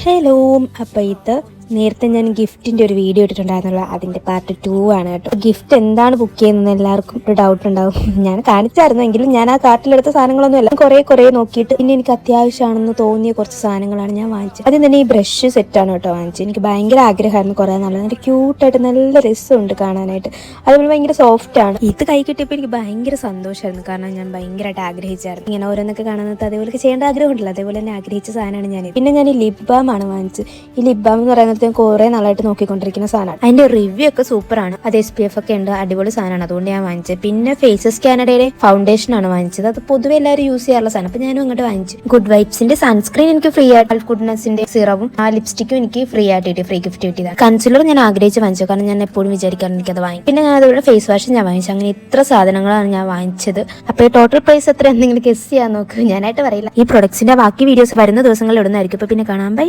Hello. അപ്പോൾ ഇത് നേരത്തെ ഞാൻ ഗിഫ്റ്റിൻ്റെ ഒരു വീഡിയോ ഇട്ടിട്ടുണ്ടായിരുന്നല്ലോ, അതിൻ്റെ പാർട്ട് 2 ആണ് കേട്ടോ. ഗിഫ്റ്റ് എന്താണ് ബുക്ക് ചെയ്യുന്നത് എല്ലാവർക്കും ഒരു ഡൗട്ട് ഉണ്ടാവും. ഞാൻ കാണിച്ചായിരുന്നെങ്കിലും ഞാൻ ആ കാർട്ടിലെടുത്ത സാധനങ്ങളൊന്നും അല്ല, കുറേ നോക്കിയിട്ട് പിന്നെ എനിക്ക് അത്യാവശ്യമാണെന്ന് തോന്നിയ കുറച്ച് സാധനങ്ങളാണ് ഞാൻ വാങ്ങിച്ചത്. ആദ്യം തന്നെ ഈ ബ്രഷ് സെറ്റാണ് കേട്ടോ വാങ്ങിച്ചത്. എനിക്ക് ഭയങ്കര ആഗ്രഹമായിരുന്നു കുറേ നാളെ. നല്ല ക്യൂട്ടായിട്ട് നല്ല രസമുണ്ട് കാണാനായിട്ട്, അതുപോലെ ഭയങ്കര സോഫ്റ്റ് ആണ്. ഇത് കൈ കിട്ടിയപ്പോൾ എനിക്ക് ഭയങ്കര സന്തോഷമായിരുന്നു, കാരണം ഞാൻ ഭയങ്കരമായിട്ട് ആഗ്രഹിച്ചായിരുന്നു ഇങ്ങനെ ഓരോന്നൊക്കെ കാണുന്നത്. അതേപോലെ ചെയ്യേണ്ട ആഗ്രഹമുണ്ടല്ലോ, അതേപോലെ തന്നെ ആഗ്രഹിച്ച സാധനമാണ് ഞാൻ. പിന്നെ ഞാൻ ഈ ലിപ് ബാം ആണ് വാങ്ങിച്ചത്. ഈ ലിപ് ബാം എന്ന് പറയുന്നത് കുറേ നാളായിട്ട് നോക്കിക്കൊണ്ടിരിക്കുന്ന സാധനമാണ്. അതിന്റെ റിവ്യൂ ഒക്കെ സൂപ്പറാണ്. അത് SPF ഒക്കെ ഉണ്ട്, അടിപൊളി സാധനമാണ്, അതുകൊണ്ട് ഞാൻ വാങ്ങിച്ചത്. പിന്നെ ഫേസസ് കാനഡയുടെ ഫൗണ്ടേഷൻ ആണ് വാങ്ങിച്ചത്. അത് പൊതുവെ എല്ലാവരും യൂസ് ചെയ്യാറുള്ള സാധനം, അപ്പൊ ഞാനും അങ്ങോട്ട് വാങ്ങിച്ചു. ഗുഡ് വൈബ്സിന്റെ സൺസ്ക്രീൻ എനിക്ക് ഫ്രീ ആയിട്ട്, ഗുഡ്നെസിന്റെ സിറവും ആ ലിപ്സ്റ്റിക്കും എനിക്ക് ഫ്രീ ആയിട്ട് കിട്ടി, ഫ്രീ ഗിഫ്റ്റ് കിട്ടിയതാണ്. കൺസിലർ ഞാൻ ആഗ്രഹിച്ച് വാങ്ങിച്ചു, കാരണം ഞാൻ എപ്പോഴും വിചാരിക്കാറുണ്ട് എനിക്കത് വാങ്ങിക്കും. പിന്നെ ഞാൻ അതുപോലെ ഫേസ് വാഷ് ഞാൻ വാങ്ങിച്ചു. അങ്ങനെ ഇത്ര സാധനങ്ങളാണ് ഞാൻ വാങ്ങിച്ചത്. അപ്പോൾ ടോട്ടൽ പ്രൈസ് എത്ര എന്തെങ്കിലും ഗസ് ചെയ്യാൻ നോക്ക്, ഞാനായിട്ട് പറയില്ല. ഈ പ്രൊഡക്ട്സിന്റെ ബാക്കി വീഡിയോസ് വരുന്ന ദിവസങ്ങളിൽ ഇടുന്നതായിരിക്കും. അപ്പോൾ പിന്നെ കാണാം. ബൈ.